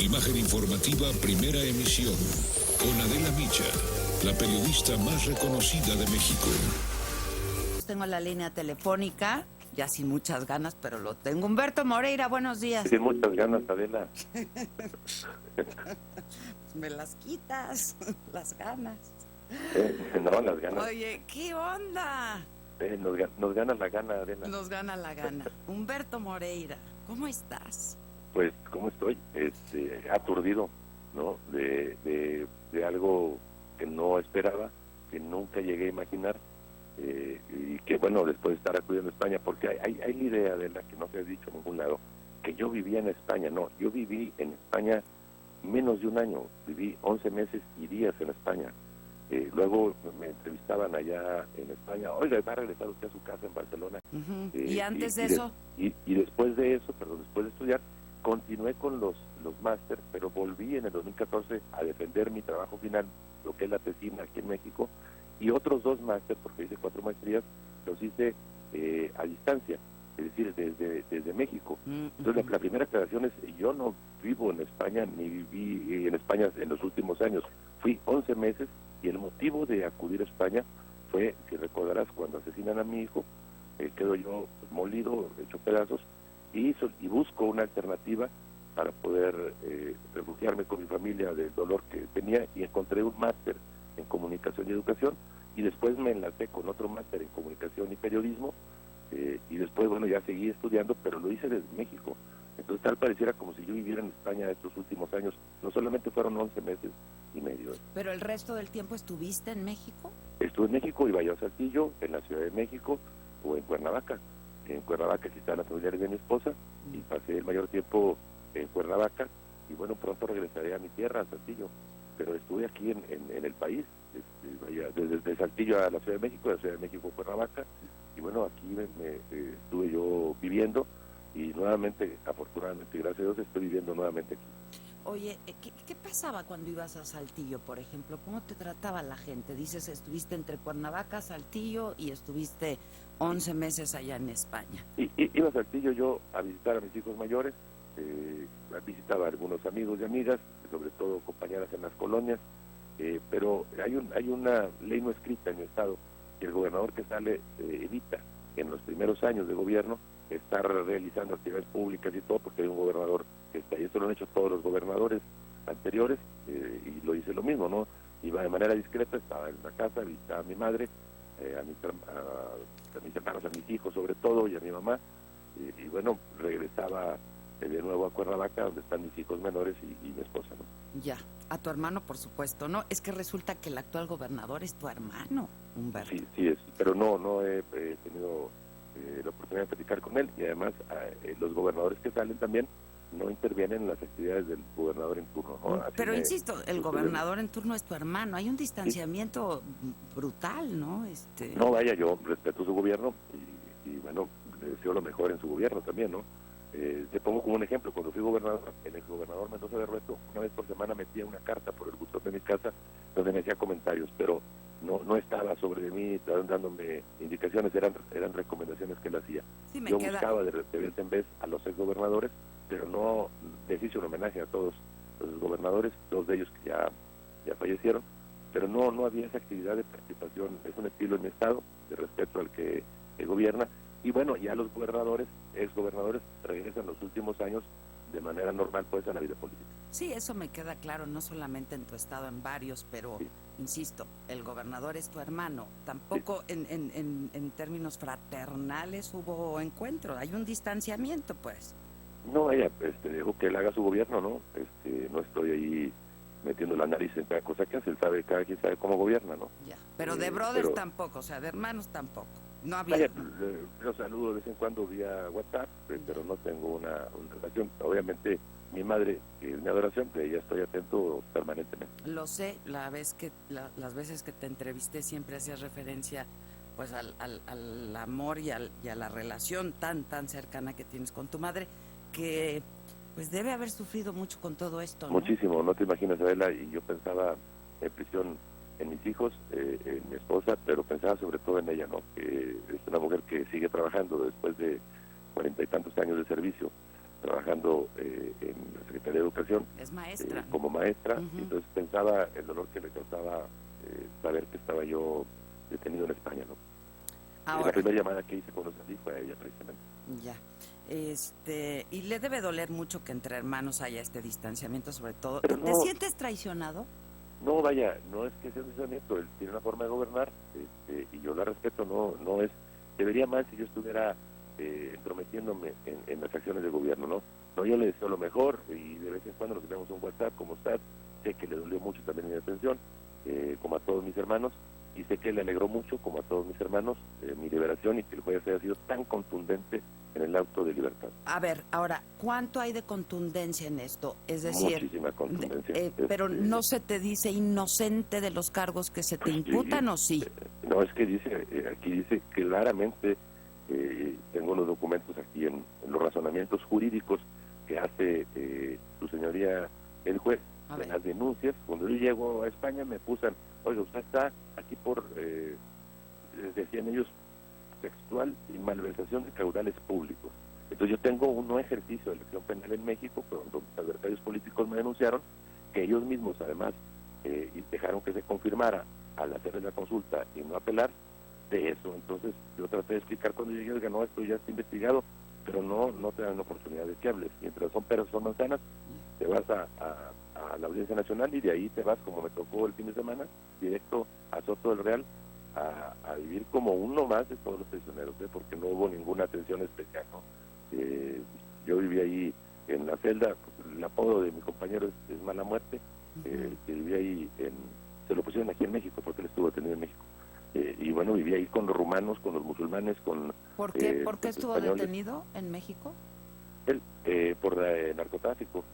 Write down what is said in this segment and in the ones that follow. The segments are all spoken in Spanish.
Imagen informativa, primera emisión, con Adela Micha, la periodista más reconocida de México. Tengo la línea telefónica, ya sin muchas ganas, pero lo tengo. Humberto Moreira, buenos días. Sin muchas ganas, Adela. Me las quitas, las ganas. No, las ganas. Oye, ¿qué onda? Nos gana la gana, Adela. Nos gana la gana. Humberto Moreira, ¿cómo estás? Pues, ¿cómo estoy? Aturdido, ¿no? De algo que no esperaba, que nunca llegué a imaginar, y que, bueno, después de estar acudiendo a España, porque hay la idea de la que no se ha dicho en ningún lado, que yo vivía en España. No, yo viví en España menos de un año, viví 11 meses y días en España. Luego me entrevistaban allá en España, oiga, ¿va a regresar usted a su casa en Barcelona? Uh-huh. ¿Y antes de eso? Y después de eso, después de estudiar, continué con los máster, pero volví en el 2014 a defender mi trabajo final, lo que es la tesina aquí en México, y otros 2 máster, porque hice 4 maestrías, los hice a distancia, es decir, desde México. Uh-huh. Entonces la primera aclaración es, yo no vivo en España, ni viví en España en los últimos años. Fui 11 meses, y el motivo de acudir a España fue, si recordarás, cuando asesinan a mi hijo, quedo yo molido, hecho pedazos, y busco una alternativa para poder refugiarme con mi familia del dolor que tenía, y encontré un máster en comunicación y educación, y después me enlacé con otro máster en comunicación y periodismo, y después, bueno, ya seguí estudiando, pero lo hice desde México. Entonces tal pareciera como si yo viviera en España estos últimos años. No solamente fueron 11 meses y medio. ¿Pero el resto del tiempo estuviste en México? Estuve en México, iba yo a Saltillo, en la Ciudad de México, o en Cuernavaca. En Cuernavaca sí están las familiares de mi esposa, y pasé el mayor tiempo en Cuernavaca, y bueno, pronto regresaré a mi tierra, a Saltillo. Pero estuve aquí en el país, desde Saltillo a la Ciudad de México, de la Ciudad de México a Cuernavaca, y bueno, aquí estuve yo viviendo, y nuevamente, afortunadamente, gracias a Dios, estoy viviendo nuevamente aquí. Oye, ¿qué pasaba cuando ibas a Saltillo, por ejemplo? ¿Cómo te trataba la gente? Dices, estuviste entre Cuernavaca, Saltillo, y estuviste 11 meses allá en España. Iba a Saltillo yo a visitar a mis hijos mayores, visitaba a algunos amigos y amigas, sobre todo compañeras en las colonias, pero hay una ley no escrita en mi estado, que el gobernador que sale evita en los primeros años de gobierno estar realizando actividades públicas y todo, porque hay un gobernador que está, y esto lo han hecho todos los gobernadores anteriores, y lo hice lo mismo, ¿no? Iba de manera discreta, estaba en la casa, visitaba a mi madre, a mis hermanos, a mis hijos sobre todo, y a mi mamá, y bueno, regresaba de nuevo a Cuernavaca, donde están mis hijos menores y mi esposa, ¿no? Ya, a tu hermano, por supuesto, ¿no? Es que resulta que el actual gobernador es tu hermano, Humberto. Sí es, pero no he tenido la oportunidad de platicar con él, y además los gobernadores que salen también no intervienen en las actividades del gobernador en turno, ¿no? Pero insisto, el gobernador en turno es tu hermano, hay un distanciamiento brutal, ¿no? No, vaya, yo respeto su gobierno, y bueno, le deseo lo mejor en su gobierno también, ¿no? Te pongo como un ejemplo, cuando fui gobernador, el exgobernador Mendoza de Rueto, una vez por semana metía una carta por el buzón de mi casa donde me hacía comentarios, pero no estaba sobre mí dándome indicaciones, eran recomendaciones que él hacía. Sí, yo buscaba de vez en vez a los exgobernadores, pero no les hice un homenaje a todos los gobernadores, 2 de ellos que ya fallecieron, pero no había esa actividad de participación. Es un estilo en mi estado de respeto al que gobierna. Y bueno, ya los gobernadores, exgobernadores, regresan los últimos años de manera normal pues a la vida política. Sí, eso me queda claro, no solamente en tu estado, en varios, pero sí. Insisto, el gobernador es tu hermano. Tampoco sí. en términos fraternales hubo encuentro, hay un distanciamiento pues. No, ella dejo que él haga su gobierno, ¿no? No estoy ahí metiendo la nariz en cada cosa que hace, él sabe, cada quien sabe cómo gobierna, ¿no? Ya, pero de brothers tampoco, o sea, de hermanos tampoco. No había. Vaya, los saludo de vez en cuando vía WhatsApp, pero no tengo una relación. Obviamente, mi madre es mi adoración, de ella estoy atento permanentemente. Lo sé, las veces que te entrevisté siempre hacías referencia pues al amor y a la relación tan cercana que tienes con tu madre, que pues debe haber sufrido mucho con todo esto, ¿no? Muchísimo, no te imaginas, Adela, y yo pensaba en prisión en mis hijos, en mi esposa, pero pensaba sobre todo en ella, ¿no? Que es una mujer que sigue trabajando después de 40 y tantos años de servicio. trabajando en la Secretaría de Educación. Es maestra. Como maestra, Uh-huh. Entonces pensaba el dolor que le causaba saber que estaba yo detenido en España, ¿no? Ahora, la primera llamada que hice con los así fue a ella precisamente. Ya. Y le debe doler mucho que entre hermanos haya este distanciamiento, sobre todo. Pero ¿Te no, sientes traicionado? no, vaya, no es que sea un distanciamiento, él tiene una forma de gobernar, y yo la respeto, no es, debería más si yo estuviera entrometiéndome en las acciones de gobierno, ¿no? No, yo le deseo lo mejor y de vez en cuando nos vemos un WhatsApp, como está, sé que le dolió mucho también mi detención, como a todos mis hermanos, y sé que le alegró mucho, como a todos mis hermanos, mi liberación y que el juez haya sido tan contundente en el auto de libertad. A ver, ahora, ¿cuánto hay de contundencia en esto? Es decir, muchísima contundencia. Pero no se te dice inocente de los cargos que se te imputan, ¿o sí? No, es que dice, aquí dice claramente, tengo los documentos aquí en los razonamientos jurídicos que hace su señoría el juez, en las denuncias. Cuando yo llego a España me acusan, oiga, usted está aquí por, decían ellos, textual y malversación de caudales públicos. Entonces yo tengo un no ejercicio de elección penal en México, cuando mis adversarios políticos me denunciaron, que ellos mismos además dejaron que se confirmara al hacerle la consulta y no apelar de eso. Entonces yo traté de explicar cuando llegué, oiga, no, esto ya está investigado, pero no te dan la oportunidad de que hables. Mientras son peras son manzanas, te vas a la Audiencia Nacional y de ahí te vas, como me tocó el fin de semana, directo a Soto del Real, a vivir como uno más de todos los prisioneros, porque no hubo ninguna atención especial, ¿no? Yo viví ahí en la celda, el apodo de mi compañero es Mala Muerte, que vivía ahí, se lo pusieron aquí en México, porque él estuvo detenido en México. Y bueno, vivía ahí con los rumanos, con los musulmanes, con... ¿Por qué estuvo españoles. detenido en México? Él, por O narcotráfico.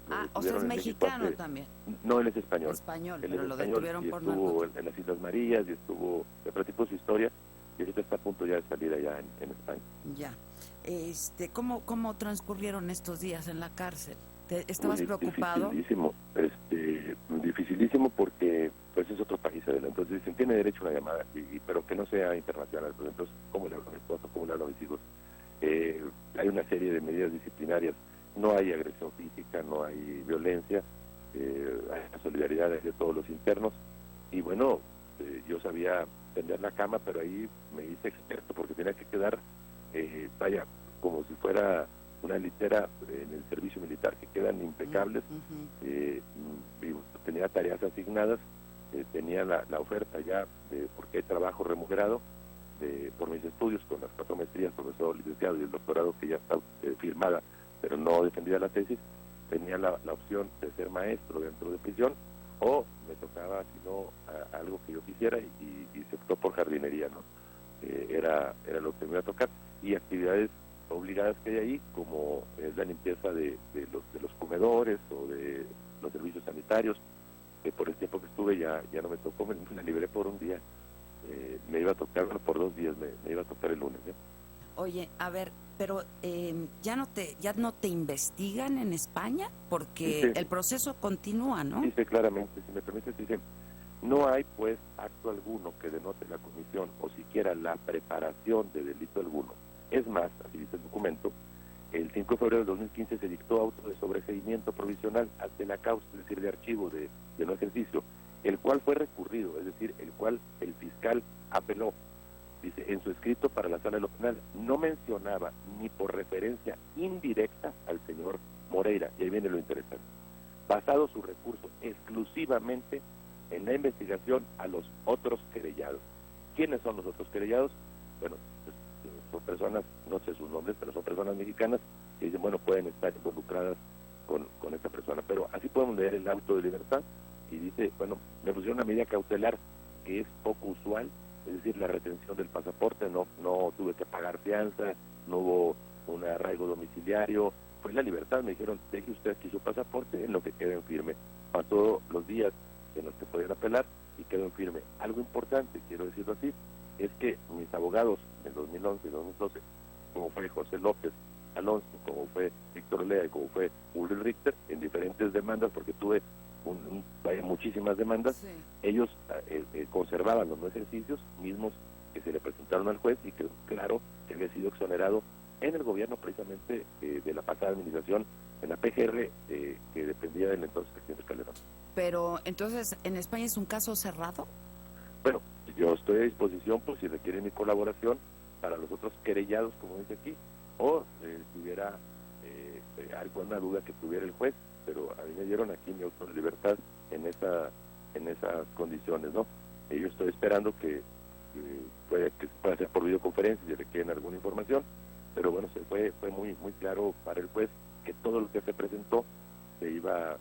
sea, es mexicano también. No, él es español. Español, él pero es lo español, detuvieron por estuvo narcotráfico. en las Islas Marías y le platicó su historia y ahorita está a punto ya de salir allá en España. Ya. ¿Cómo transcurrieron estos días en la cárcel? ¿Estabas preocupado? Dificilísimo porque pues es otro país adelante. Entonces dicen, tiene derecho a una llamada, pero que no sea internacional. Pues, entonces, ¿cómo le hablo a mi esposo? ¿Cómo le hablo a mis hijos? Hay una serie de medidas disciplinarias. No hay agresión física, no hay violencia, hay la solidaridad de todos los internos. Y bueno, yo sabía tender la cama, pero ahí me hice experto porque tenía que quedar, como si fuera una litera en el servicio militar, que quedan impecables. Y tenía tareas asignadas, tenía la oferta ya, porque hay trabajo remunerado por mis estudios, con las 4 maestrías, profesor, licenciado y el doctorado que ya está firmada, pero no defendía la tesis. Tenía la opción de ser maestro dentro de prisión, o me tocaba, si no, algo que yo quisiera, y se optó por jardinería, ¿no? Era lo que me iba a tocar, y actividades obligadas que hay ahí, como es la limpieza de los comedores o de los servicios sanitarios, que por el tiempo que estuve ya no me tocó, me libré por un día. Me iba a tocar, bueno, por 2 días me iba a tocar el lunes, ¿eh? Oye, a ver, pero ya no te investigan en España, porque Dice, el proceso continúa, ¿no? Dice claramente, si me permites, dice, no hay pues acto alguno que denote la comisión o siquiera la preparación de delito alguno. Es más, así dice el documento, el 5 de febrero del 2015 se dictó auto de sobreseimiento provisional ante la causa, es decir, de archivo de no ejercicio, el cual fue recurrido, es decir, el cual el fiscal apeló. Dice, en su escrito para la sala de lo penal, no mencionaba ni por referencia indirecta al señor Moreira, y ahí viene lo interesante, basado su recurso exclusivamente en la investigación a los otros querellados. ¿Quiénes son los otros querellados? Bueno, pues, son personas, no sé sus nombres, pero son personas mexicanas que dicen, bueno, pueden estar involucradas con esta persona. Pero así podemos leer el auto de libertad y dice, bueno, me pusieron una medida cautelar que es poco usual, es decir, la retención del pasaporte, no tuve que pagar fianza, no hubo un arraigo domiciliario, fue la libertad. Me dijeron, deje usted aquí su pasaporte en lo que quede en firme. Pasó los días en los que podían apelar y quedó en firme. Algo importante, quiero decirlo así, es que mis abogados en 2011 y 2012, como fue José López Alonso, como fue Víctor Lea y como fue Ulrich Richter, en diferentes demandas, porque tuve muchísimas demandas, sí. Ellos conservaban los no ejercicios mismos que se le presentaron al juez y quedó claro que había sido exonerado en el gobierno precisamente de la pasada administración, en la PGR, que dependía del entonces presidente Calderón. Pero entonces, ¿en España es un caso cerrado? Bueno, yo estoy a disposición por si requieren mi colaboración para los otros querellados, como dice aquí, o si hubiera alguna duda que tuviera el juez, pero a mí me dieron aquí mi auto de libertad en esas condiciones, ¿no? Yo estoy esperando que pueda ser por videoconferencia si requieren alguna información, pero bueno, fue muy claro para el juez que todo lo que se presentó se iba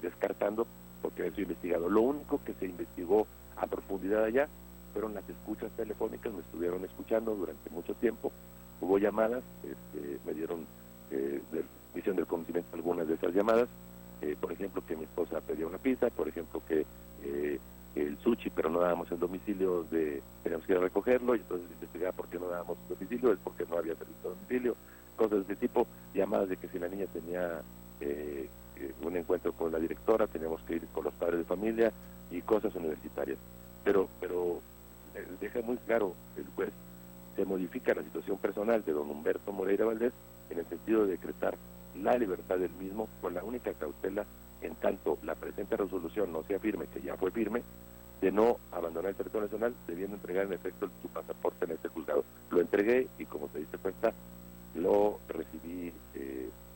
descartando porque había sido investigado. Lo único que se investigó a profundidad allá fueron las escuchas telefónicas, me estuvieron escuchando durante mucho tiempo, hubo llamadas, me dieron hicieron del conocimiento algunas de esas llamadas, por ejemplo que mi esposa pedía una pizza, por ejemplo que el sushi, pero no dábamos el domicilio, teníamos que ir a recogerlo, y entonces investigaba por qué no dábamos el domicilio, es porque no había servicio de domicilio, cosas de ese tipo, llamadas de que si la niña tenía un encuentro con la directora, teníamos que ir con los padres de familia y cosas universitarias. Pero deja muy claro el juez, se modifica la situación personal de don Humberto Moreira Valdés en el sentido de decretar la libertad del mismo con la única cautela, en tanto la presente resolución no sea firme, que ya fue firme, de no abandonar el territorio nacional, debiendo entregar en efecto su pasaporte en este juzgado. Lo entregué y, como te diste cuenta, lo recibí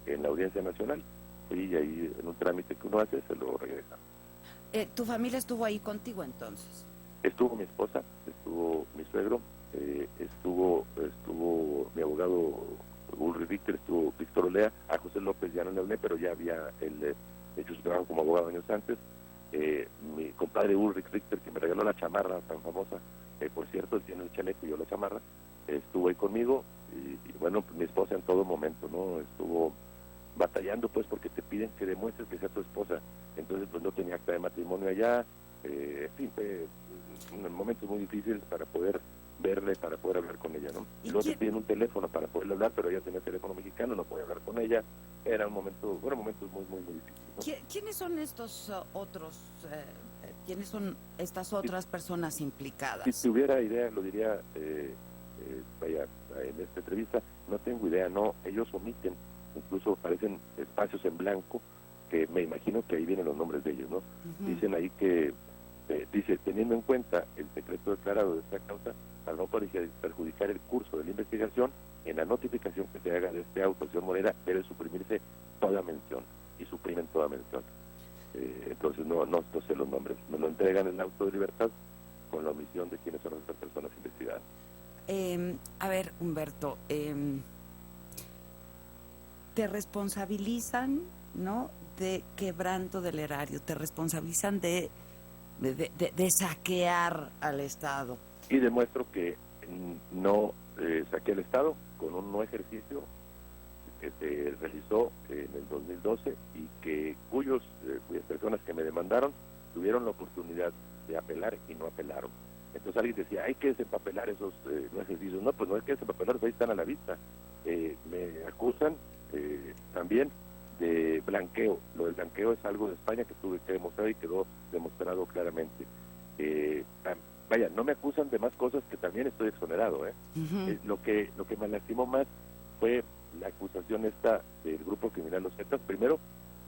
en la Audiencia Nacional, y ahí en un trámite que uno hace se lo regresa. ¿Tu familia estuvo ahí contigo entonces? Estuvo mi esposa, estuvo mi suegro, estuvo mi abogado Ulrich Richter, estuvo Víctor Olea, a José López ya no le hablé, pero ya había hecho su trabajo como abogado años antes. Mi compadre Ulrich Richter, que me regaló la chamarra tan famosa, por cierto, él tiene el chaleco y yo la chamarra, estuvo ahí conmigo, y bueno, pues mi esposa en todo momento, ¿no? Estuvo batallando, pues, porque te piden que demuestres que sea tu esposa, entonces pues no tenía acta de matrimonio allá, en fin, momentos muy difíciles para poder verla y para poder hablar con ella, ¿no? Y luego te piden un teléfono para poderle hablar, pero ella tenía teléfono mexicano, no podía hablar con ella, fueron momentos muy difíciles, ¿no? ¿Quiénes son estos otros, quiénes son estas otras personas implicadas? Si tuviera idea, lo diría, en esta entrevista, no tengo idea, no, ellos omiten, incluso aparecen espacios en blanco, que me imagino que ahí vienen los nombres de ellos, ¿no? Uh-huh. Dicen ahí que, dice, teniendo en cuenta el secreto declarado de esta causa, para no perjudicar el curso de la investigación, en la notificación que se haga de este auto, señor Morera, debe suprimirse toda mención, y suprimen toda mención. Entonces no sé los nombres, me lo entregan en el auto de libertad con la omisión de quiénes son estas personas investigadas. A ver, Humberto, te responsabilizan, ¿no?, de quebranto del erario, te responsabilizan de saquear al Estado. Y demuestro que no saqué al Estado con un no ejercicio que se realizó en el 2012 y que cuyas personas que me demandaron tuvieron la oportunidad de apelar y no apelaron. Entonces alguien decía, hay que desempapelar esos no ejercicios. No, pues no hay que desempapelarlos, ahí están a la vista. Me acusan también de blanqueo. Lo del blanqueo es algo de España que tuve que demostrar y quedó demostrado claramente. Vaya, no me acusan de más cosas que también estoy exonerado. Uh-huh. Lo que me lastimó más fue la acusación esta del grupo criminal Los Zetas, primero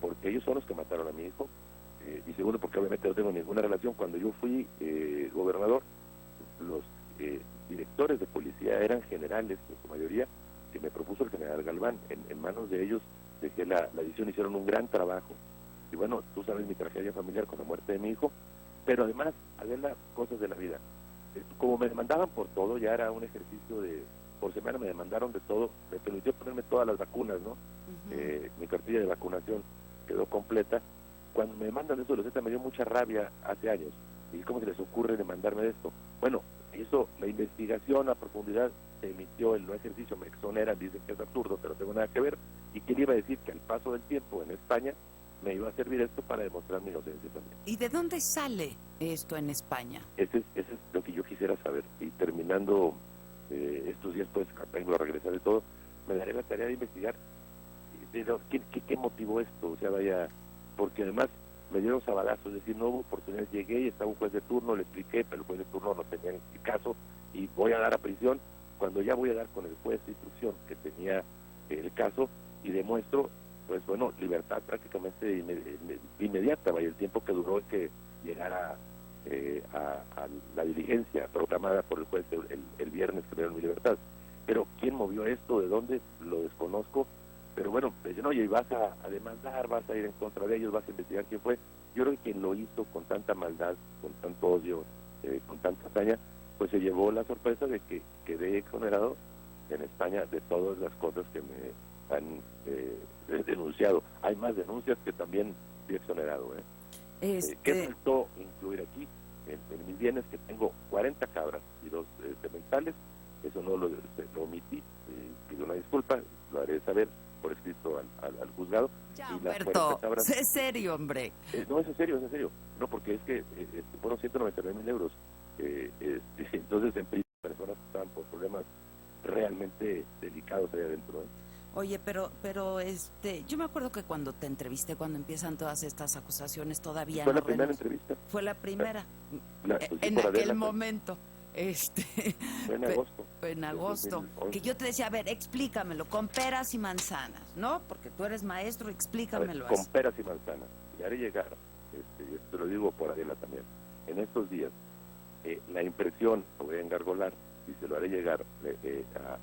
porque ellos son los que mataron a mi hijo, y segundo porque obviamente no tengo ninguna relación. Cuando yo fui gobernador, los directores de policía eran generales en su mayoría, que me propuso el general Galván. En manos de ellos dejé la edición, hicieron un gran trabajo, y bueno, tú sabes mi tragedia familiar con la muerte de mi hijo, pero además, a ver las cosas de la vida, como me demandaban por todo, ya era un ejercicio por semana me demandaron de todo, me permitió ponerme todas las vacunas, ¿no? Uh-huh. Mi cartilla de vacunación quedó completa. Cuando me demandan eso, me dio mucha rabia hace años. ¿Y cómo se les ocurre demandarme de esto? Bueno, hizo la investigación a profundidad, se emitió el no ejercicio, me exoneran, dicen que es absurdo, pero no tengo nada que ver. ¿Y quién iba a decir que al paso del tiempo en España me iba a servir esto para demostrar mi inocencia también? ¿Y de dónde sale esto en España? Ese es lo que yo quisiera saber. Y terminando estos días, pues, vengo a regresar de todo, me daré la tarea de investigar ¿qué motivó esto? O sea, vaya, porque además me dieron sabadazo, es decir, no hubo oportunidad, llegué y estaba un juez de turno, le expliqué, pero el juez de turno no tenía ni caso, y voy a dar a prisión, cuando ya voy a dar con el juez de instrucción que tenía el caso y demuestro, pues bueno, libertad prácticamente inmediata, vaya, el tiempo que duró que llegara a la diligencia programada por el juez el viernes que me dieron mi libertad. Pero ¿quién movió esto? ¿De dónde? Lo desconozco. Pero bueno, me dicen, oye, vas a demandar, vas a ir en contra de ellos, vas a investigar quién fue. Yo creo que quien lo hizo con tanta maldad, con tanto odio, con tanta hazaña, pues se llevó la sorpresa de que quedé exonerado en España de todas las cosas que me han denunciado. Hay más denuncias que también fui exonerado. ¿Qué faltó incluir aquí? En mis bienes, que tengo 40 cabras y 2 sementales, eso no lo omití, pido una disculpa, lo haré saber por escrito al juzgado. Ya, y Humberto, sé serio, hombre. No, es en serio, no, porque es que fueron 199,000 euros, entonces en personas que estaban por problemas realmente delicados ahí adentro. Oye, pero yo me acuerdo que cuando te entrevisté, cuando empiezan todas estas acusaciones, todavía fue no la primera entrevista. Fue la primera, pues, en aquel momento. Fue en agosto. Fue en agosto. Que yo te decía, a ver, explícamelo, con peras y manzanas, ¿no? Porque tú eres maestro, explícamelo así. Con peras y manzanas. Le haré llegar, y esto lo digo por Adela también, en estos días, la impresión lo voy a engargolar y se lo haré llegar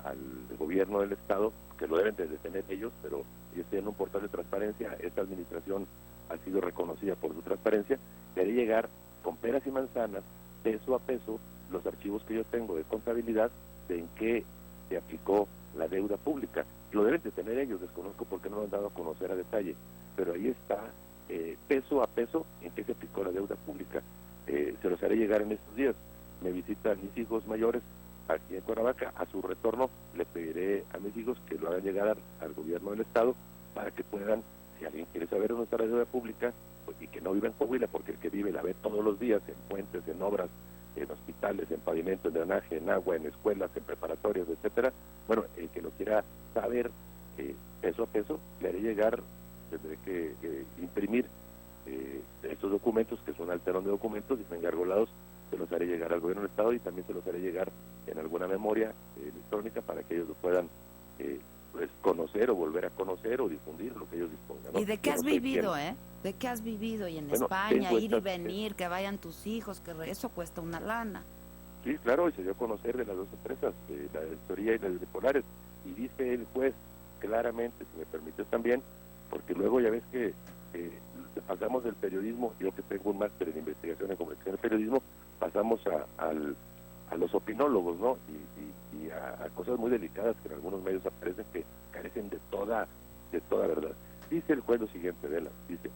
al gobierno del Estado, que lo deben de tener ellos, pero ellos tienen un portal de transparencia. Esta administración ha sido reconocida por su transparencia. Le haré llegar con peras y manzanas, peso a peso, los archivos que yo tengo de contabilidad de en qué se aplicó la deuda pública. Lo deben de tener ellos, desconozco por qué no lo han dado a conocer a detalle, pero ahí está, peso a peso, en qué se aplicó la deuda pública. Se los haré llegar en estos días. Me visitan mis hijos mayores aquí en Cuernavaca. A su retorno le pediré a mis hijos que lo hagan llegar al gobierno del Estado para que puedan, si alguien quiere saber dónde está la deuda pública, pues, y que no vive en Coahuila, porque el que vive la ve todos los días en puentes, en obras, en hospitales, en pavimento, en drenaje, en agua, en escuelas, en preparatorias, etcétera. Bueno, el que lo quiera saber peso a peso, le haré llegar, tendré que imprimir estos documentos, que son alterón de documentos y engargolados, se los haré llegar al gobierno del Estado y también se los haré llegar en alguna memoria electrónica para que ellos lo puedan pues conocer o volver a conocer o difundir lo que ellos dispongan, ¿no? ¿Y de qué has vivido, ¿De qué has vivido? Y en España, ir y venir, que vayan tus hijos, que eso cuesta una lana. Sí, claro, y se dio a conocer de las dos empresas, la de Asesoría y la de Polares, y dice el juez claramente, si me permites también, porque luego ya ves que pasamos del periodismo, yo que tengo un máster en investigación en comunicación del periodismo, pasamos a los opinólogos, ¿no? Y a cosas muy delicadas que en algunos medios aparecen que carecen de toda verdad. Dice el juez lo siguiente, dice: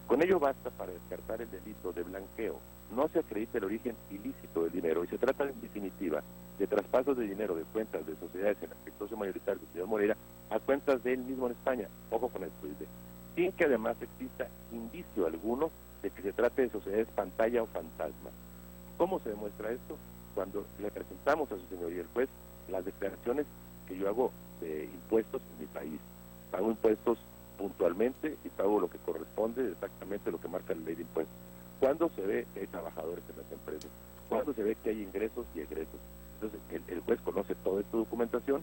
con ello basta para descartar el delito de blanqueo. No se acredita el origen ilícito del dinero y se trata en definitiva de traspasos de dinero de cuentas de sociedades en las que el socio mayoritario del señor Moreira a cuentas de él mismo en España. Ojo con esto, dice, sin que además exista indicio alguno de que se trate de sociedades pantalla o fantasma. ¿Cómo se demuestra esto? Cuando le presentamos a su señoría el juez las declaraciones que yo hago de impuestos en mi país. Pago impuestos puntualmente y pago lo que corresponde, exactamente lo que marca la ley de impuestos. ¿Cuándo se ve que hay trabajadores en las empresas? ¿Cuándo se ve que hay ingresos y egresos? Entonces el juez conoce toda esta documentación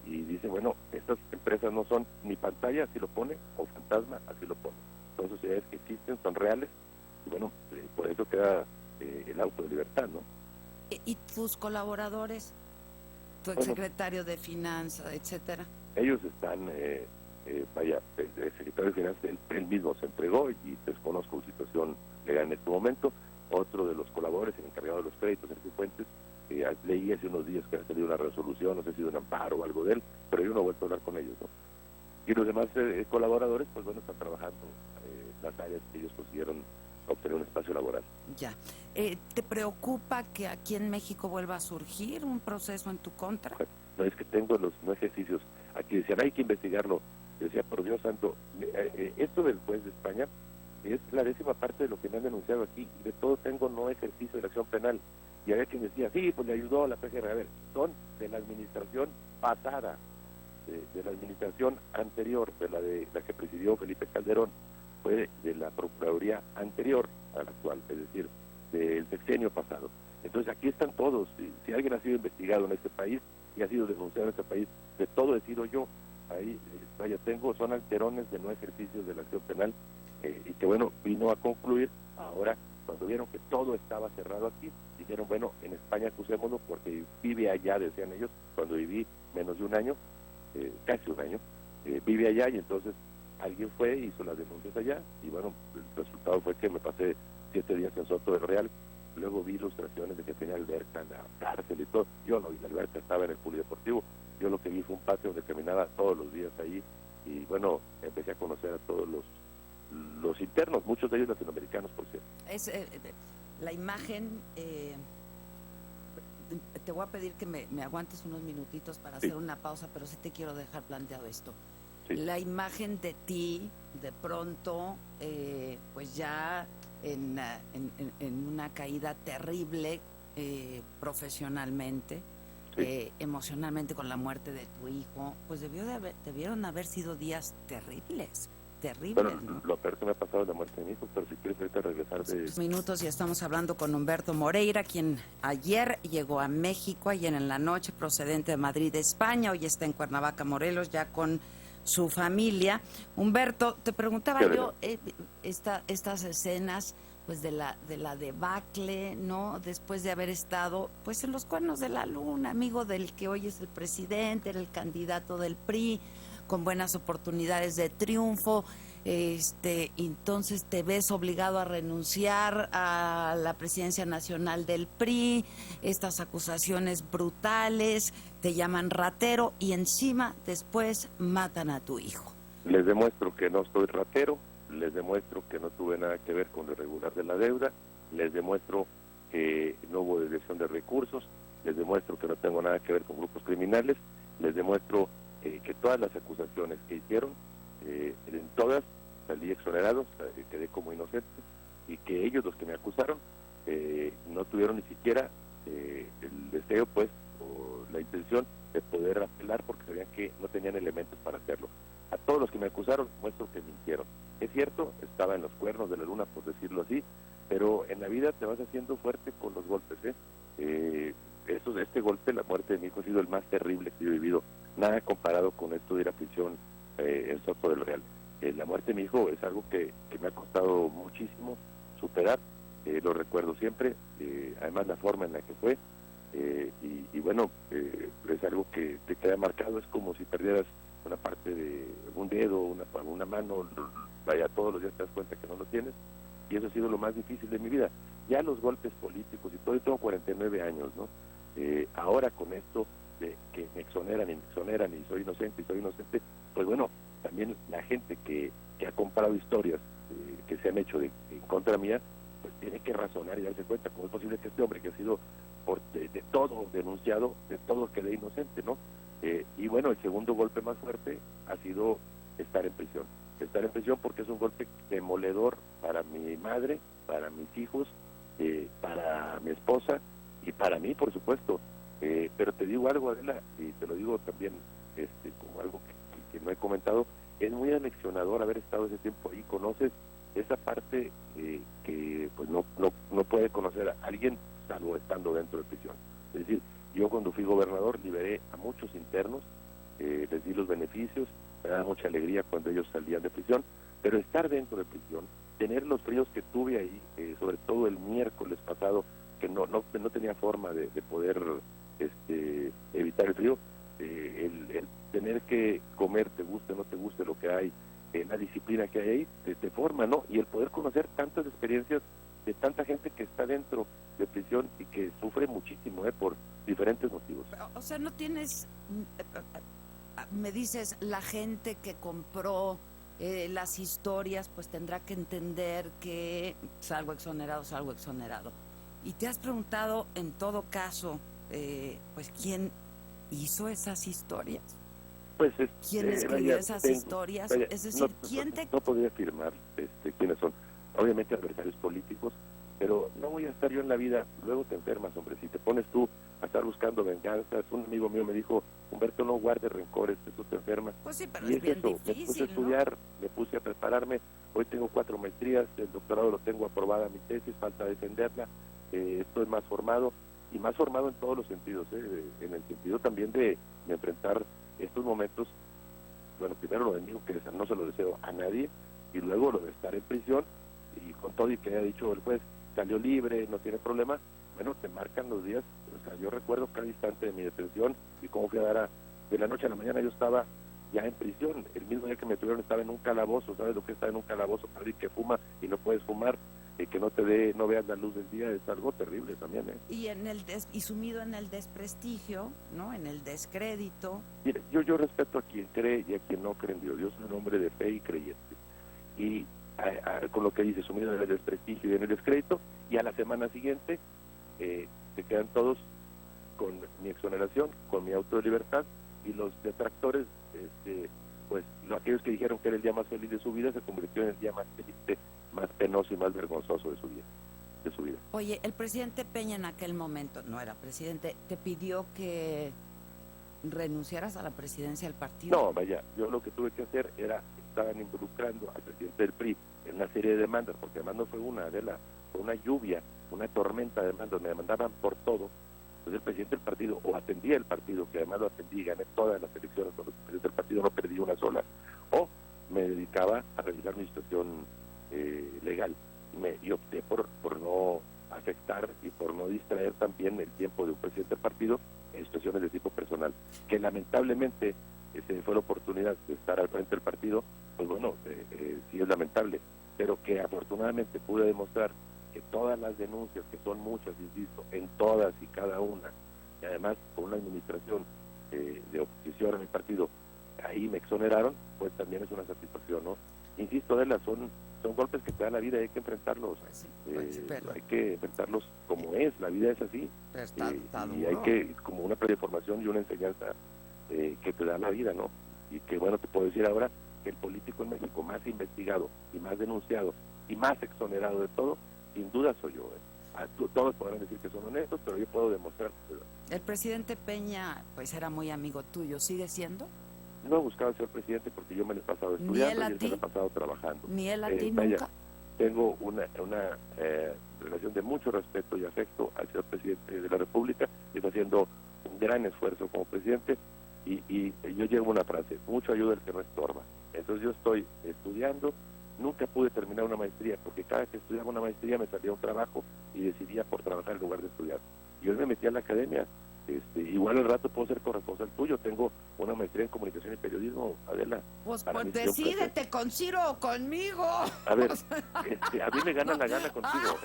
y dice, bueno, estas empresas no son ni pantalla, así lo pone, o fantasma, así lo pone. Son sociedades que existen, son reales, y bueno, por eso queda el auto de libertad, ¿no? ¿Y tus colaboradores? Tu exsecretario de Finanzas, etcétera. Ellos están, el secretario de Finanzas, él mismo se entregó y desconozco su situación legal en este momento. Otro de los colaboradores, el encargado de los créditos, Sergio Fuentes, leí hace unos días que ha salido una resolución, no sé si de un amparo o algo de él, pero yo no he vuelto a hablar con ellos, ¿no? Y los demás colaboradores, pues bueno, están trabajando las áreas que ellos consiguieron obtener un espacio laboral. Ya. ¿Te preocupa que aquí en México vuelva a surgir un proceso en tu contra? No, es que tengo los no ejercicios. Aquí decían, hay que investigarlo. Yo decía, por Dios santo, esto del juez de España es la 10ª parte de lo que me han denunciado aquí. De todo tengo no ejercicio de la acción penal. Y había quien decía, sí, pues le ayudó a la PGR. A ver, son de la administración pasada, de la administración anterior, de la que presidió Felipe Calderón, fue de la Procuraduría anterior a la actual, es decir, del sexenio pasado. Entonces aquí están todos. Si alguien ha sido investigado en este país, y ha sido denunciado en este país. De todo he sido yo. Ahí, son alterones de no ejercicios de la acción penal, y que bueno, vino a concluir ahora, cuando vieron que todo estaba cerrado aquí, dijeron, bueno, en España acusémoslo porque vive allá, decían ellos, cuando viví menos de un año, casi un año, vive allá, y entonces alguien fue, hizo las denuncias allá, y bueno, el resultado fue que me pasé 7 días en Soto del Real. Luego vi ilustraciones de que tenía alberca en la cárcel y todo. Yo no vi la alberca, estaba en el polideportivo. Yo lo que vi fue un patio donde caminaba todos los días ahí, y bueno, empecé a conocer a todos los internos, muchos de ellos latinoamericanos, por cierto. Es la imagen, te voy a pedir que me aguantes unos minutitos para hacer una pausa, pero sí te quiero dejar planteado esto. Sí. La imagen de ti, de pronto, pues ya en una caída terrible, profesionalmente, sí, emocionalmente, con la muerte de tu hijo, pues debieron haber sido días terribles. Bueno, ¿no? Lo peor que me ha pasado es la muerte de mi hijo, pero si quieres ahorita regresar de... Minutos, y estamos hablando con Humberto Moreira, quien ayer llegó a México, ayer en la noche, procedente de Madrid, España. Hoy está en Cuernavaca, Morelos, ya con su familia. Humberto, te preguntaba yo, estas escenas pues de la debacle, ¿no? Después de haber estado pues en los cuernos de la luna, amigo del que hoy es el presidente, era el candidato del PRI, con buenas oportunidades de triunfo, entonces te ves obligado a renunciar a la presidencia nacional del PRI, estas acusaciones brutales, te llaman ratero y encima después matan a tu hijo. Les demuestro que no soy ratero, les demuestro que no tuve nada que ver con lo irregular de la deuda, les demuestro que no hubo desviación de recursos, les demuestro que no tengo nada que ver con grupos criminales, les demuestro que todas las acusaciones que hicieron, en todas salí exonerado, quedé como inocente, y que ellos, los que me acusaron, no tuvieron ni siquiera el deseo, pues, o la intención de poder apelar, porque sabían que no tenían elementos para hacerlo. A todos los que me acusaron muestro que mintieron. Es cierto, estaba en los cuernos de la luna, por decirlo así, pero en la vida te vas haciendo fuerte con los golpes, este golpe, la muerte de mi hijo, ha sido el más terrible que yo he vivido. Nada comparado con esto de ir a prisión en Soto del Real. La muerte de mi hijo es algo que me ha costado muchísimo superar, lo recuerdo siempre, además la forma en la que fue, y bueno, es algo que te queda marcado, es como si perdieras una parte de un dedo, una mano, vaya, todos los días te das cuenta que no lo tienes, y eso ha sido lo más difícil de mi vida. Ya los golpes políticos y todo, yo tengo 49 años, ¿no? Ahora con esto de que me exoneran y soy inocente, pues bueno, también la gente que ha comprado historias que se han hecho en contra mía, pues tiene que razonar y darse cuenta cómo es posible que este hombre que ha sido de todo denunciado, de todo quede inocente, ¿no? Y bueno, el segundo golpe más fuerte ha sido estar en prisión porque es un golpe demoledor para mi madre, para mis hijos, para mi esposa y para mí, por supuesto. Pero te digo algo, Adela, y te lo digo también como algo que no he comentado, es muy aleccionador haber estado ese tiempo ahí. Conoces esa parte que pues no puede conocer a alguien salvo estando dentro de prisión. Es decir, yo cuando fui gobernador liberé a muchos internos, les di los beneficios, me daba mucha alegría cuando ellos salían de prisión, pero estar dentro de prisión, tener los fríos que tuve ahí, sobre todo el miércoles pasado, que no tenía forma de poder evitar el frío, el tener que comer, te guste o no te guste lo que hay, la disciplina que hay ahí, te forma, ¿no? Y el poder conocer tantas experiencias de tanta gente que está dentro de prisión y que sufre muchísimo, por diferentes motivos. O sea, no tienes, me dices, la gente que compró las historias, pues tendrá que entender que salgo exonerado. Y te has preguntado, en todo caso, pues ¿quién hizo esas historias? Pues ¿Quién escribió esas historias? Es decir, ¿quién te...? No podría afirmar quiénes son. Obviamente adversarios políticos, pero no voy a estar yo en la vida. Luego te enfermas, hombre. Si te pones tú a estar buscando venganzas, un amigo mío me dijo, Humberto, no guardes rencores, tú te enfermas. Pues sí, pero y es bien eso, difícil, me puse a estudiar, ¿no? Me puse a prepararme. Hoy tengo 4 maestrías, el doctorado lo tengo aprobada, mi tesis, falta defenderla. Estoy más formado, y más formado en todos los sentidos, en el sentido también de enfrentar estos momentos. Bueno, primero lo de mi hijo, que no se lo deseo a nadie, y luego lo de estar en prisión, y con todo y que haya dicho el juez, salió libre, no tiene problema. Bueno, te marcan los días. O sea, yo recuerdo cada instante de mi detención y cómo fui a dar de la noche a la mañana. Yo estaba ya en prisión, el mismo día que me tuvieron estaba en un calabozo. ¿Sabes lo que está en un calabozo? Para que fuma y no puedes fumar, y que no veas la luz del día, es algo terrible también, Y y sumido en el desprestigio, ¿no? En el descrédito. Mire, yo respeto a quien cree y a quien no cree en Dios. Yo soy un hombre de fe y creyente, y con lo que dice, sumido en el desprestigio y en el descrédito, y a la semana siguiente se quedan todos con mi exoneración, con mi auto de libertad, y los detractores, pues aquellos que dijeron que era el día más feliz de su vida, se convirtió en el día más triste, más penoso y más vergonzoso de su vida. Oye, el presidente Peña en aquel momento, no era presidente, te pidió que renunciaras a la presidencia del partido. No, vaya, yo lo que tuve que hacer estaban involucrando al presidente del PRI en una serie de demandas, porque además no fue fue una lluvia, una tormenta de demandas, me demandaban por todo. Entonces el presidente del partido, o atendía el partido, que además lo atendí y gané todas las elecciones con el presidente del partido, no perdí una sola, o me dedicaba a revisar mi situación legal, y opté por no afectar y por no distraer también el tiempo de un presidente del partido en situaciones de tipo personal, que lamentablemente fue la oportunidad de estar al frente del partido. Pues bueno, sí es lamentable, pero que afortunadamente pude demostrar que todas las denuncias, que son muchas, insisto, en todas y cada una, y además con una administración de oposición a mi partido, ahí me exoneraron, pues también es una satisfacción, ¿no? Insisto, Adela, son golpes que te dan la vida y hay que enfrentarlos. Hay que enfrentarlos como es, la vida es así. Y hay que, como una preformación y una enseñanza que te da la vida, ¿no? Y que, bueno, te puedo decir ahora que el político en México más investigado y más denunciado y más exonerado de todo, sin duda soy yo. Todos podrán decir que son honestos, pero yo puedo demostrar. El presidente Peña, pues era muy amigo tuyo, ¿sigue siendo? No he buscado ser presidente porque yo me lo he pasado estudiando y él me lo he pasado trabajando. ¿Ni él a ti nunca? Tengo una relación de mucho respeto y afecto hacia el presidente de la República, y está haciendo un gran esfuerzo como presidente, y yo llevo una frase: mucho ayuda el que no estorba. Entonces yo estoy estudiando, nunca pude terminar una maestría, porque cada vez que estudiaba una maestría me salía un trabajo y decidía por trabajar en lugar de estudiar. Y hoy me metí a la academia. Igual al rato puedo ser corresponsal tuyo, tengo una maestría en comunicación y periodismo, Adela. Pues decídete, ¿con Ciro o conmigo? A ver, a mí me gana la gana contigo,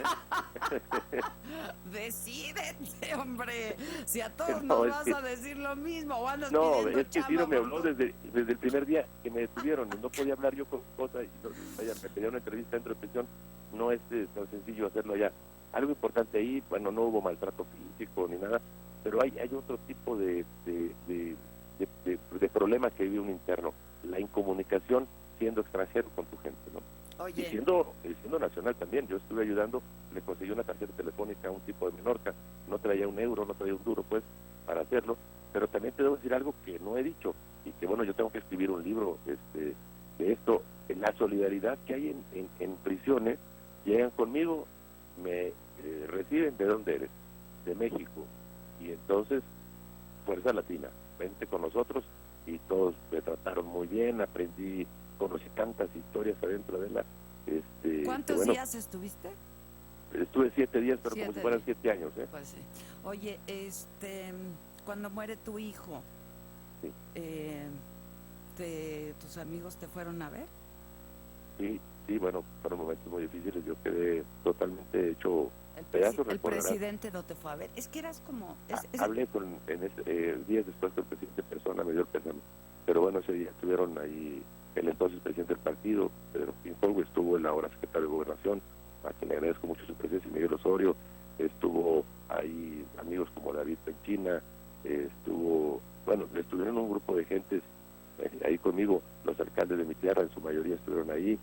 Decídete, hombre, si a todos nos vas a decir lo mismo, o andas no, es que Ciro me habló desde el primer día que me detuvieron, y no podía hablar yo con cosas, me pedía una entrevista dentro de prisión. No es tan sencillo hacerlo allá. Algo importante ahí, bueno, no hubo maltrato físico ni nada, pero hay otro tipo de problema que vive un interno, la incomunicación siendo extranjero con tu gente, ¿no? Oye. Y siendo nacional también. Yo estuve ayudando, le conseguí una tarjeta telefónica a un tipo de Menorca, no traía un euro, no traía un duro, pues, para hacerlo, pero también te debo decir algo que no he dicho, y que, bueno, yo tengo que escribir un libro de esto, en la solidaridad que hay en prisiones. Llegan conmigo, me reciben. ¿De dónde eres? De México. Y entonces, Fuerza Latina, vente con nosotros, y todos me trataron muy bien, conocí tantas historias adentro de la... ¿Cuántos días estuviste? Estuve 7 días, pero como si fueran 7 años, Pues sí. Oye, cuando muere tu hijo, sí. ¿Tus amigos te fueron a ver? Sí, bueno, fueron momentos muy difíciles, yo quedé totalmente hecho pedazos. El presidente no te fue a ver, es que eras como... Hablé días después con el presidente en persona, me dio el pésame, pero bueno, ese día estuvieron ahí el entonces presidente del partido, Pedro Pinfolgo, estuvo el ahora secretario de Gobernación, a quien le agradezco mucho su presencia, Miguel Osorio, estuvo ahí amigos como David Penchina, estuvieron un grupo de gentes ahí conmigo, los alcaldes de mi tierra en su mayoría estuvieron ahí,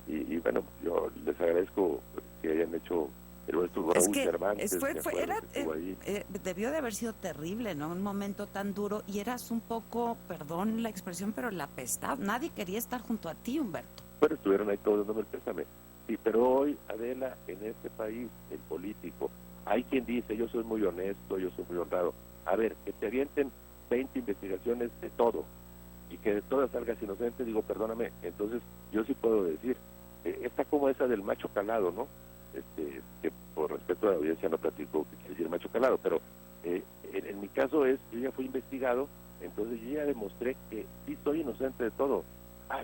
y bueno, yo les agradezco que hayan hecho... Pero estuvo Raúl Cervantes, debió de haber sido terrible, ¿no? Un momento tan duro, y eras un poco, perdón la expresión, pero la apestado. Nadie quería estar junto a ti, Humberto. Bueno, estuvieron ahí todos dándome el pésame. Sí, pero hoy, Adela, en este país, el político, Hay quien dice, yo soy muy honesto, yo soy muy honrado. A ver, que te avienten 20 investigaciones de todo y que de todas salgas inocente, digo, perdóname, entonces yo sí puedo decir, está como esa del macho calado, ¿no? Que por respeto a la audiencia no platico qué quiere decir macho calado, pero en mi caso yo ya fui investigado, entonces yo ya demostré que sí soy inocente de todo.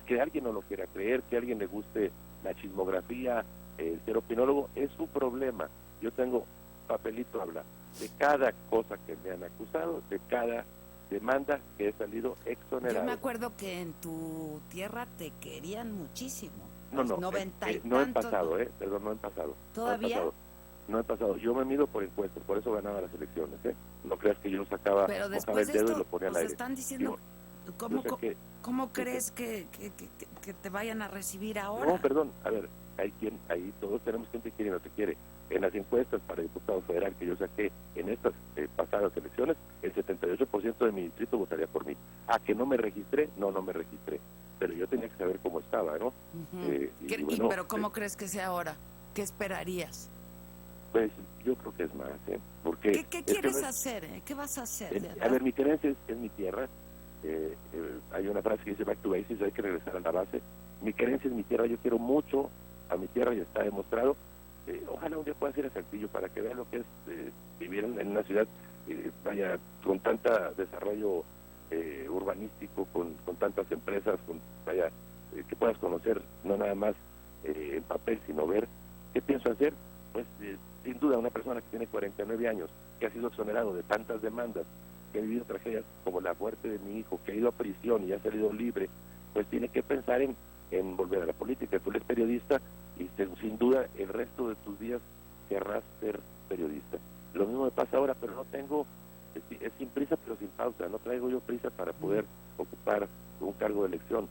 Que alguien no lo quiera creer, que a alguien le guste la chismografía, ser opinólogo, es su problema. Yo tengo papelito habla de cada cosa que me han acusado, de cada demanda que he salido exonerado. Yo me acuerdo que en tu tierra te querían muchísimo. No, 90 y no he tantos, pasado, perdón, no he pasado. ¿Todavía? No he pasado. Yo me mido por encuestas, por eso ganaba las elecciones, No creas que yo sacaba, pero mojaba después el de dedo esto, y lo ponía al nos aire. están diciendo, ¿cómo crees que te vayan a recibir ahora? No, perdón, a ver, ahí todos tenemos gente que quiere y no te quiere. En las encuestas para diputado federal que yo saqué en estas pasadas elecciones, el 78% de mi distrito votaría por mí. Que no me registré, no me registré, pero yo tenía que saber cómo estaba, ¿no? Uh-huh. Pero ¿cómo crees que sea ahora? ¿Qué esperarías? Pues yo creo que es más, porque... ¿Qué quieres hacer? ¿Qué vas a hacer? A ver, mi creencia es mi tierra. Hay una frase que dice back to basics, hay que regresar a la base. Mi creencia es mi tierra, yo quiero mucho a mi tierra y está demostrado. Ojalá un día pueda ir a Saltillo para que vean lo que es vivir en una ciudad con tanta desarrollo urbanístico, con tantas empresas, que puedas conocer no nada más en papel, sino ver qué pienso hacer. Pues sin duda una persona que tiene 49 años, que ha sido exonerado de tantas demandas, que ha vivido tragedias como la muerte de mi hijo, que ha ido a prisión y ha salido libre, pues tiene que pensar en volver a la política. Tú eres periodista y sin duda el resto de tus días querrás ser periodista. Lo mismo me pasa ahora, pero no tengo, es sin prisa pero sin pausa, no traigo yo prisa para poder ocupar un cargo de elección,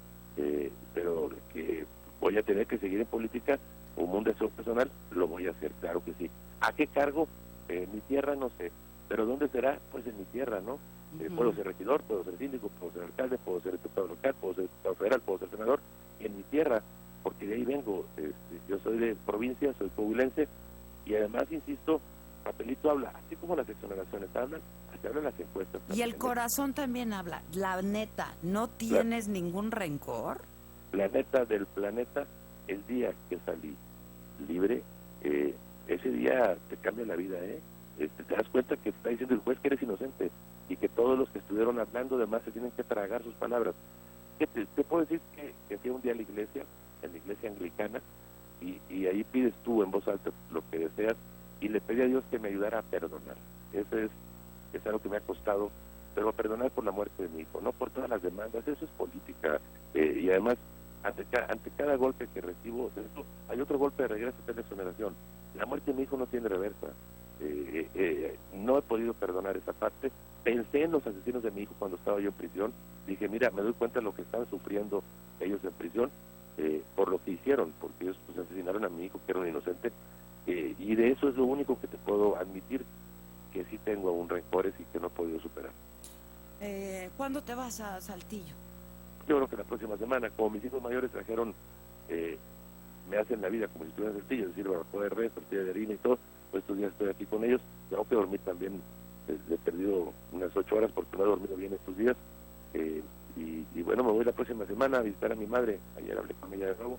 pero que voy a tener que seguir en política como un deseo personal, lo voy a hacer, claro que sí. ¿A qué cargo? Mi tierra no sé, pero ¿dónde será? Pues en mi tierra, ¿no? Puedo ser regidor, puedo ser síndico, puedo ser alcalde, puedo ser diputado local, puedo ser diputado federal, puedo ser senador, en mi tierra, porque de ahí vengo. Yo soy de provincia, soy coahuilense, y además, insisto, papelito habla, así como las exoneraciones hablan, así hablan las encuestas. Y el corazón también habla. La neta, ¿no tienes ningún rencor? La neta del planeta, el día que salí libre, ese día te cambia la vida, te das cuenta que está diciendo el juez que eres inocente y que todos los que estuvieron hablando además se tienen que tragar sus palabras. Te puedo decir que fui un día a la iglesia, en la iglesia anglicana, y ahí pides tú en voz alta lo que deseas, y le pedí a Dios que me ayudara a perdonar. Eso es algo que me ha costado, pero a perdonar por la muerte de mi hijo, no por todas las demandas. Eso es política, y además ante cada golpe que recibo, hay otro golpe de regreso, que es la exoneración. La muerte de mi hijo no tiene reversa. No he podido perdonar esa parte. Pensé en los asesinos de mi hijo cuando estaba yo en prisión. Dije, mira, me doy cuenta de lo que están sufriendo ellos en prisión por lo que hicieron, porque ellos pues asesinaron a mi hijo, que era un inocente, y de eso es lo único que te puedo admitir, que sí tengo aún rencores y que no he podido superar. ¿Cuándo te vas a Saltillo? Yo creo que la próxima semana. Como mis hijos mayores trajeron, me hacen la vida como si estuviera en Saltillo, es decir, barbacoa de res, tortilla de harina y todo, pues estos días estoy aquí con ellos. Tengo que dormir también, he perdido unas 8 horas porque no he dormido bien estos días, y bueno, me voy la próxima semana a visitar a mi madre. Ayer hablé con ella de nuevo,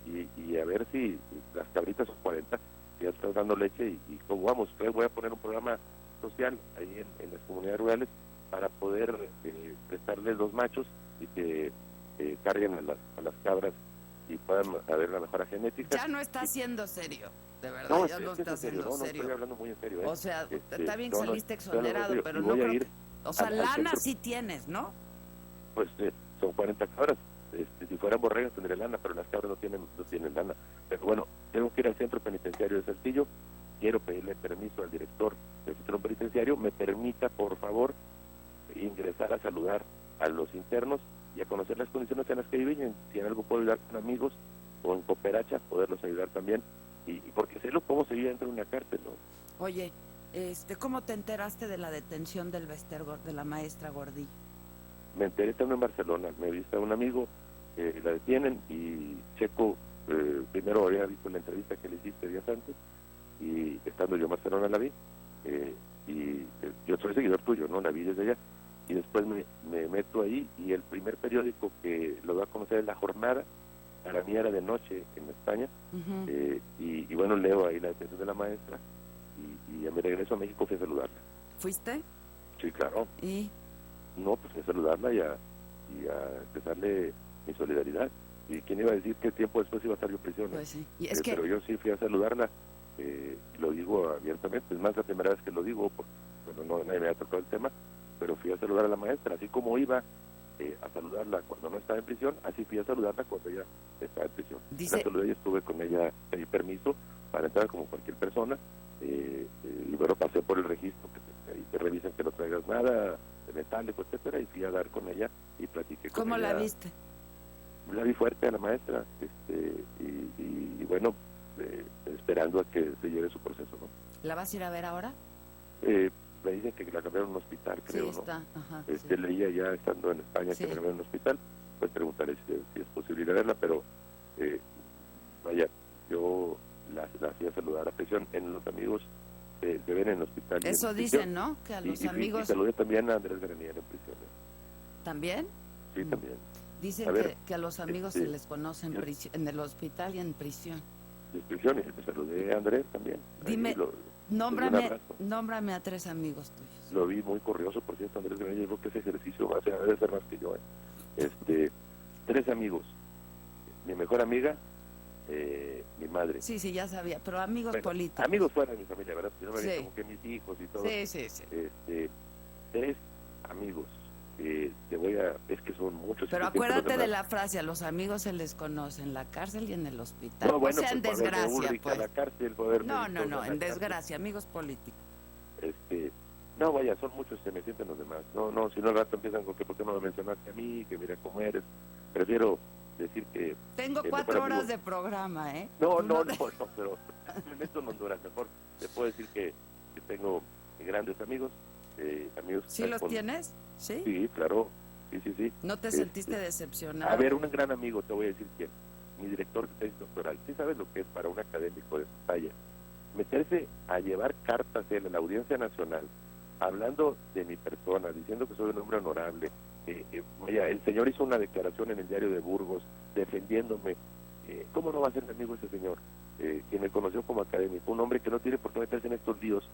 y a ver si las cabritas son 40, si ya están dando leche, y cómo vamos. Voy a poner un programa social ahí en las comunidades rurales para poder prestarles 2 machos y que carguen a las cabras y puedan haber una mejora genética. Ya no está siendo serio, de verdad, no, ya no está siendo serio. No, serio. Estoy hablando muy en serio. O sea, está bien que saliste no, exonerado, pero no creo que... O sea, lana sí tienes, ¿no? Pues son 40 cabras. Si fueran borregas tendría lana, pero las cabras no tienen lana. Pero bueno, tengo que ir al centro penitenciario de Saltillo. Quiero pedirle permiso al director del centro penitenciario, me permita, por favor, ingresar a saludar a los internos y a conocer las condiciones en las que viven. Si en algo puedo ayudar con amigos o en cooperacha, poderlos ayudar también, y porque sé cómo se vive dentro de una cárcel, ¿no? Oye, ¿cómo te enteraste de la detención del de la maestra Gordillo? Me enteré también en Barcelona, me viste a un amigo, la detienen, y Checo primero había visto la entrevista que le hiciste días antes, y estando yo en Barcelona la vi, yo soy seguidor tuyo, ¿no? La vi desde allá, y después me meto ahí, y el primer periódico que lo voy a conocer es La Jornada. Para mí era de noche en España, y bueno, leo ahí la detención de la maestra, y a mi regreso a México fui a saludarla. ¿Fuiste? Sí, claro. ¿Y? No, pues fui a saludarla y a expresarle mi solidaridad. ¿Y quién iba a decir que tiempo después iba a estar yo en prisión? Pues sí. Y es que... Pero yo sí fui a saludarla, lo digo abiertamente, es más la primera vez que lo digo, porque bueno, no, nadie me había tocado el tema, pero fui a saludar a la maestra, así como iba a saludarla cuando no estaba en prisión, así fui a saludarla cuando ella estaba en prisión. La saludé y estuve con ella, pedí permiso para entrar como cualquier persona, y bueno, pasé por el registro, que te revisan que no traigas nada de metálico, etcétera, y fui a dar con ella y platiqué con ella. ¿Cómo la viste? La vi fuerte a la maestra, y bueno, esperando a que se lleve su proceso, ¿no? ¿La vas a ir a ver ahora? Me dicen que la cambiaron a un hospital, creo, sí, está. ¿no? Ajá, sí. Leía ya estando en España que me cambiaron a un hospital, pues preguntaré si es posible ir a verla, pero vaya, yo la fui a saludar a prisión. En los amigos que ven en el hospital. Eso dicen, ¿no? Que a los amigos... Y saludé también a Andrés Granier en prisión. ¿También? Sí, también. Dicen que a los amigos se les conoce en el hospital y en prisión. En prisión, y me saludé a Andrés también. Dime, nómbrame a 3 amigos tuyos. Lo vi muy corrioso, por cierto, Andrés Granier, creo que ese ejercicio debe ser más que yo. 3 amigos. Mi mejor amiga, mi madre. Sí, ya sabía, pero amigos políticos. Amigos fuera de mi familia, ¿verdad? Yo no me como que mis hijos y todo. Sí. 3 amigos. Es que son muchos. Pero acuérdate de la frase: a los amigos se les conoce en la cárcel y en el hospital. No, bueno, o sea, en desgracia, pues. La cárcel, no, en desgracia, amigos políticos. No, vaya, son muchos, se me sienten los demás. No, si no al rato empiezan con que ¿por qué no me mencionaste a mí? Que mira cómo eres. Prefiero decir que... Tengo 4 horas de programa, ¿eh? No, pero en esto no duras. Mejor te puedo decir que tengo grandes amigos. Amigos. ¿Sí los tienes? ¿Sí? Sí, claro. Sí. ¿No te sentiste decepcionado? A ver, un gran amigo, te voy a decir quién. Mi director de tesis doctoral. ¿Sí sabes lo que es para un académico de su talla? Meterse a llevar cartas en la Audiencia Nacional, hablando de mi persona, diciendo que soy un hombre honorable. El señor hizo una declaración en el diario de Burgos, defendiéndome. ¿Cómo no va a ser mi amigo ese señor? Que me conoció como académico, un hombre que no tiene por qué meterse en estos líos,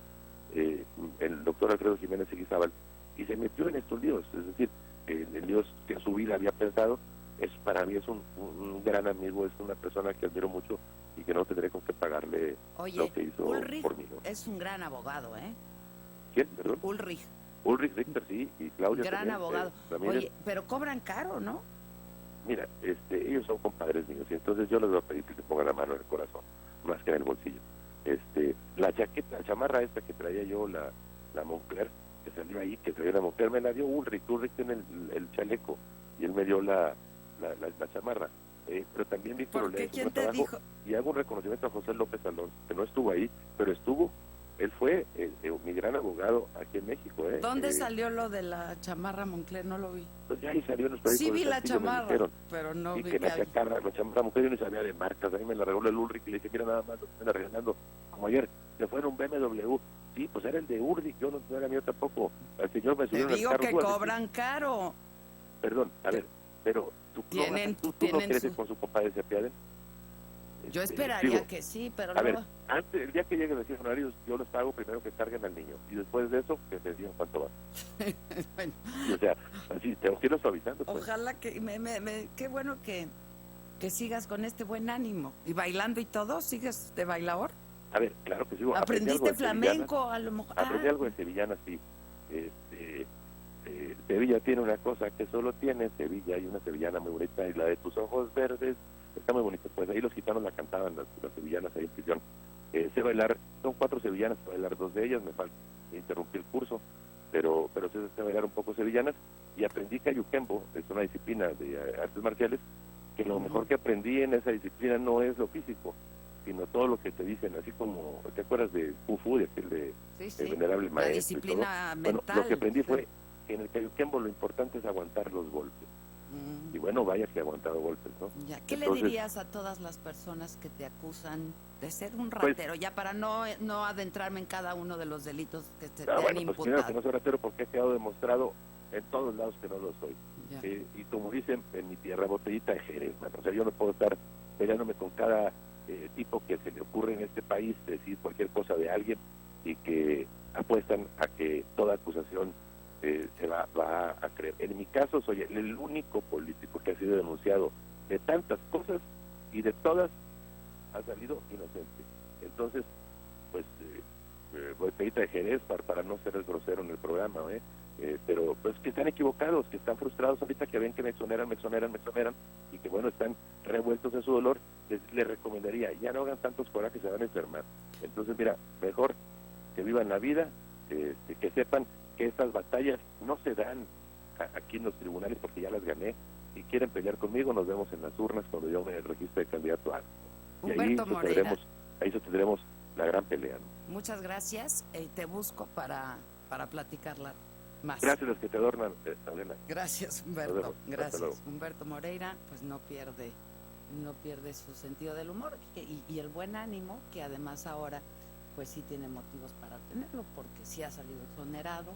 el doctor Alfredo Jiménez Seguizábal, y se metió en estos líos, es decir, en líos que en su vida había pensado. Para mí es un gran amigo, es una persona que admiro mucho y que no tendré con qué pagarle lo que hizo por mí, ¿no? Es un gran abogado, ¿eh? ¿Quién, perdón? Ulrich Richter, sí, y Claudia gran también, abogado. Oye, pero cobran caro, ¿no? Mira, ellos son compadres míos, y entonces yo les voy a pedir que se pongan la mano en el corazón, más que en el bolsillo. La chaqueta, la chamarra esta que traía yo, la Moncler, que salió ahí, que traía la Moncler, me la dio Ulrich tiene el chaleco, y él me dio la chamarra. Pero también Víctor Olea, ¿quién te dijo? Y hago un reconocimiento a José López Alonso, que no estuvo ahí, pero estuvo. Él fue mi gran abogado aquí en México. ¿Dónde salió lo de la chamarra Moncler? No lo vi. Pues ya ahí salió en los periódicos. Sí vi la chamarra, pero no vi que la chamarra Moncler yo no sabía de marcas. A mí me la regaló el Ulrich y le dije, mira, nada más lo están regalando. Como ayer, se fue en un BMW. Sí, pues era el de Ulrich, yo no era mío tampoco. El señor me subió en el carro. Te digo que cobran caro. Perdón, a ver, pero tú no crees con su compadre se apiaden. Yo esperaría que sí, pero a ver, antes, el día que lleguen los funcionarios, yo les pago primero que carguen al niño, y después de eso, que me digan cuánto va. Bueno. O sea, así, tengo que irlo suavizando. Pues. Ojalá que, qué bueno que sigas con este buen ánimo. ¿Y bailando y todo? ¿Sigues de bailador? A ver, claro que sigo. ¿Aprendiste flamenco a lo mejor? Aprendí algo en sevillana, sí. Sevilla tiene una cosa que solo tiene Sevilla, hay una sevillana muy bonita, y la de tus ojos verdes, está muy bonita. Pues ahí los gitanos la cantaban, las sevillanas ahí en prisión. Sé bailar, son 4 sevillanas, sé bailar 2 de ellas, me falta interrumpir el curso, pero sé bailar un poco sevillanas, y aprendí Cayuquembo, es una disciplina de artes marciales, que lo mejor que aprendí en esa disciplina no es lo físico, sino todo lo que te dicen, así como, ¿te acuerdas de Kung Fu, de aquel de el venerable maestro? La disciplina mental. Bueno, lo que aprendí fue que en el Cayuquembo lo importante es aguantar los golpes. Y bueno, vaya que ha aguantado golpes, ¿no? Ya. ¿Qué Entonces, le dirías a todas las personas que te acusan de ser un Pues- ratero? Ya para no adentrarme en cada uno de los delitos que te bueno, han pues primero imputado. que no soy ratero porque ha quedado demostrado en todos lados que no lo soy. Ya. Y como dicen en mi tierra, botellita de Jerez, mano. O sea, yo no puedo estar peleándome con cada tipo que se le ocurre en este país decir cualquier cosa de alguien y que apuestan a que toda acusación se va a creer. En mi caso soy el único político que ha sido denunciado de tantas cosas y de todas ha salido inocente. Entonces, pues, botellita de Jerez para no ser el grosero en el programa, pero pues que están equivocados, que están frustrados ahorita, que ven que me exoneran y que bueno, están revueltos en su dolor. Les recomendaría, ya no hagan tantos corajes, se van a enfermar. Entonces mira, mejor que vivan la vida, que sepan que estas batallas no se dan aquí en los tribunales porque ya las gané. Si quieren pelear conmigo, nos vemos en las urnas cuando yo me registre de candidato a algo. Y Humberto Moreira, ahí sostendremos la gran pelea, ¿no? muchas gracias. Te busco para platicarla más. Gracias a los que te adornan, Adela. Gracias, Nos Humberto. vemos. Hasta Gracias. luego. Humberto Moreira, pues no pierde su sentido del humor y el buen ánimo, que además ahora pues sí tiene motivos para tenerlo, porque sí ha salido exonerado.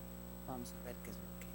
Vamos a ver qué es lo que